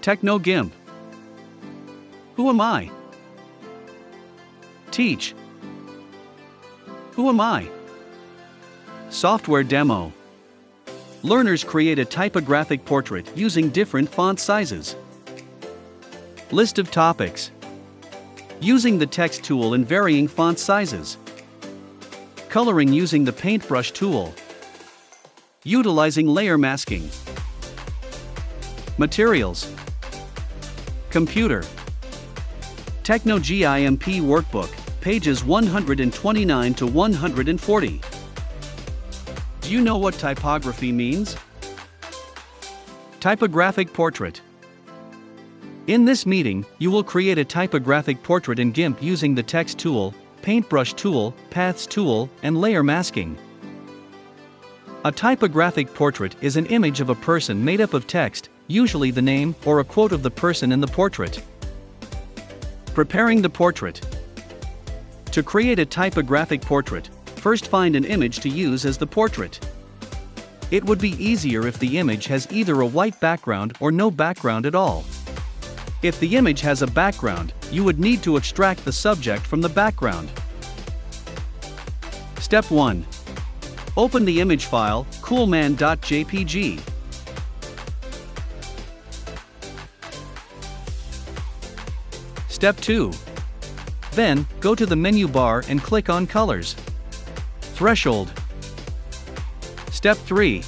TechnoGimp. Who am I? Teach. Who am I? Software demo. Learners create a typographic portrait using different font sizes. List of topics. Using the text tool in varying font sizes. Coloring using the Paintbrush tool. Utilizing layer masking. Materials. Computer. TechnoGimp workbook, pages 129 to 140. Do you know what typography means? Typographic portrait. In this meeting, you will create a typographic portrait in GIMP using the text tool, Paintbrush tool, Paths tool, and layer masking. A typographic portrait is an image of a person made up of text, usually the name or a quote of the person in the portrait. Preparing the portrait. To create a typographic portrait, first find an image to use as the portrait. It would be easier if the image has either a white background or no background at all. If the image has a background, you would need to extract the subject from the background. Step 1. Open the image file, coolman.jpg. Step 2. Then, go to the menu bar and click on Colors. Threshold. Step 3.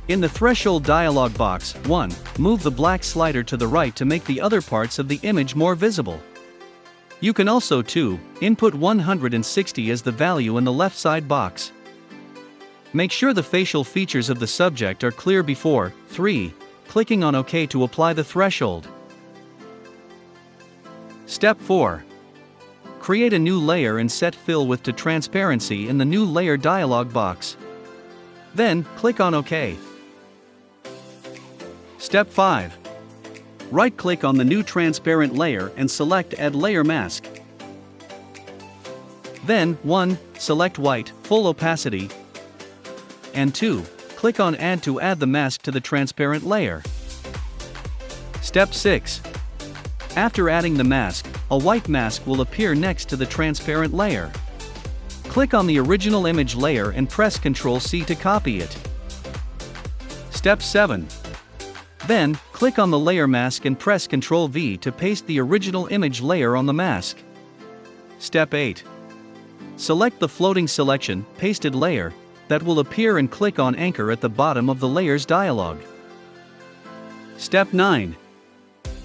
In the Threshold dialog box, 1. Move the black slider to the right to make the other parts of the image more visible. You can also 2. Input 160 as the value in the left side box. Make sure the facial features of the subject are clear before 3. Clicking on OK to apply the threshold. Step 4. Create a new layer and set Fill Width to Transparency in the New Layer dialog box. Then, click on OK. Step 5. Right-click on the new transparent layer and select Add Layer Mask. Then, 1. Select White, Full Opacity, and 2. Click on Add to add the mask to the transparent layer. Step 6. After adding the mask, a white mask will appear next to the transparent layer. Click on the original image layer and press Ctrl+C to copy it. Step 7. Then, click on the layer mask and press Ctrl+V to paste the original image layer on the mask. Step 8. Select the floating selection, pasted layer, that will appear and click on Anchor at the bottom of the layers dialog. Step 9.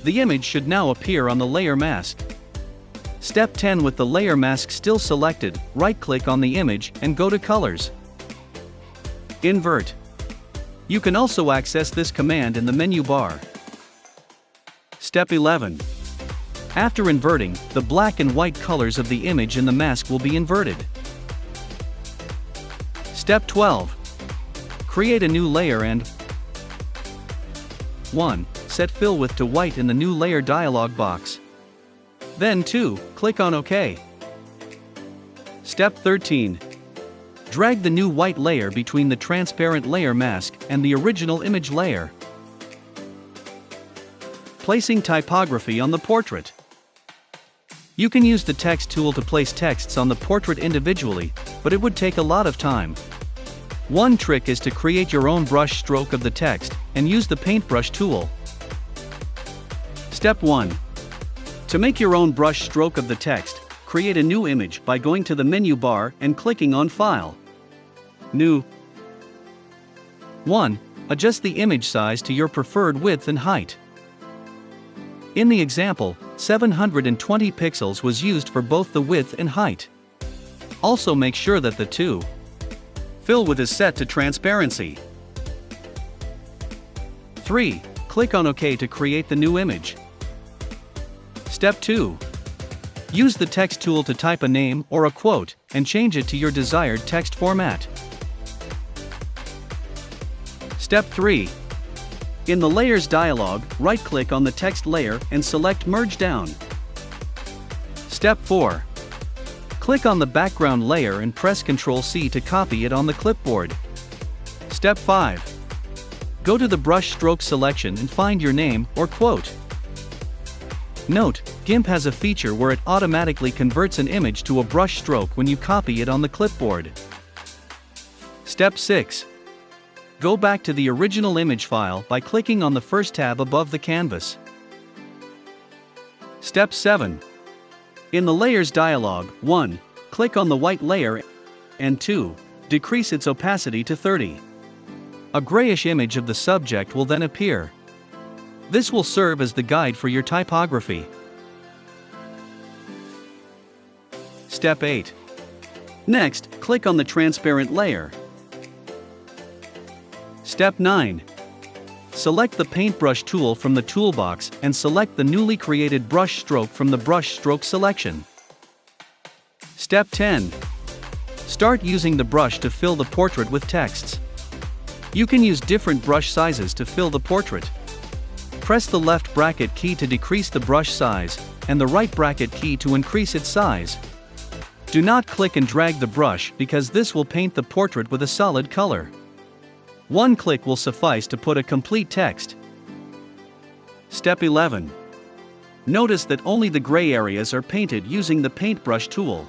The image should now appear on the layer mask. Step 10. With the layer mask still selected, right-click on the image and go to Colors. Invert. You can also access this command in the menu bar. Step 11. After inverting, the black and white colors of the image in the mask will be inverted. Step 12. Create a new layer and 1. Set Fill Width to White in the New Layer dialog box. Then 2. Click on OK. Step 13. Drag the new white layer between the transparent layer mask and the original image layer. Placing typography on the portrait. You can use the text tool to place texts on the portrait individually, but it would take a lot of time. One trick is to create your own brush stroke of the text and use the Paintbrush tool. Step 1. To make your own brush stroke of the text, create a new image by going to the menu bar and clicking on File. New. 1. Adjust the image size to your preferred width and height. In the example, 720 pixels was used for both the width and height. Also make sure that the 2. Fill Width is set to transparency. 3. Click on OK to create the new image. Step 2. Use the text tool to type a name or a quote and change it to your desired text format. Step 3. In the Layers dialog, right-click on the text layer and select Merge Down. Step 4. Click on the background layer and press Ctrl+C to copy it on the clipboard. Step 5. Go to the brush stroke selection and find your name or quote. Note, GIMP has a feature where it automatically converts an image to a brush stroke when you copy it on the clipboard. Step 6. Go back to the original image file by clicking on the first tab above the canvas. Step 7. In the Layers dialog, 1. Click on the white layer, and 2. Decrease its opacity to 30. A grayish image of the subject will then appear. This will serve as the guide for your typography. Step 8. Next, click on the transparent layer. Step 9. Select the Paintbrush tool from the toolbox and select the newly created brush stroke from the brush stroke selection. Step 10. Start using the brush to fill the portrait with texts. You can use different brush sizes to fill the portrait. Press the left bracket key to decrease the brush size, and the right bracket key to increase its size. Do not click and drag the brush because this will paint the portrait with a solid color. One click will suffice to put a complete text. Step 11. Notice that only the gray areas are painted using the Paintbrush tool.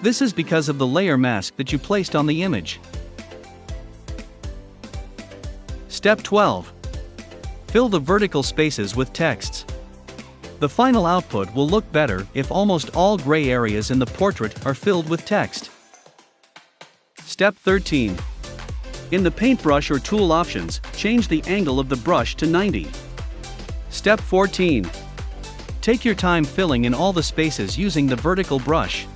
This is because of the layer mask that you placed on the image. Step 12. Fill the vertical spaces with texts. The final output will look better if almost all gray areas in the portrait are filled with text. Step 13. In the paintbrush or tool options, change the angle of the brush to 90. Step 14. Take your time filling in all the spaces using the vertical brush.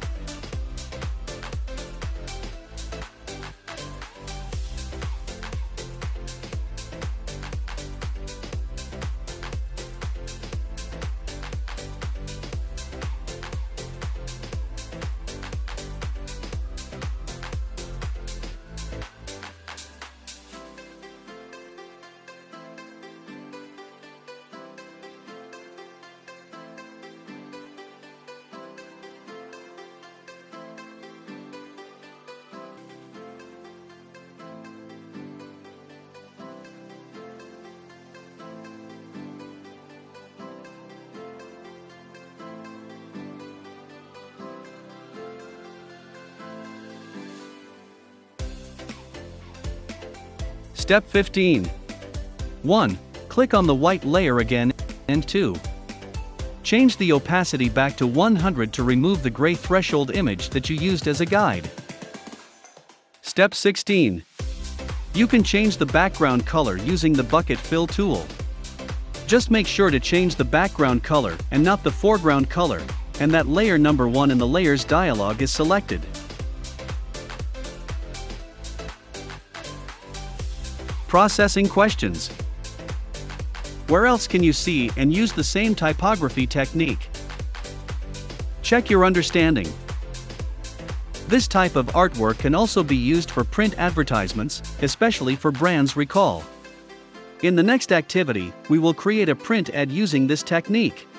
Step 15. 1. Click on the white layer again, and 2. Change the opacity back to 100 to remove the gray threshold image that you used as a guide. Step 16. You can change the background color using the Bucket Fill tool. Just make sure to change the background color and not the foreground color, and that layer number 1 in the Layers dialog is selected. Processing questions. Where else can you see and use the same typography technique? Check your understanding. This type of artwork can also be used for print advertisements, especially for brands recall. In the next activity, we will create a print ad using this technique.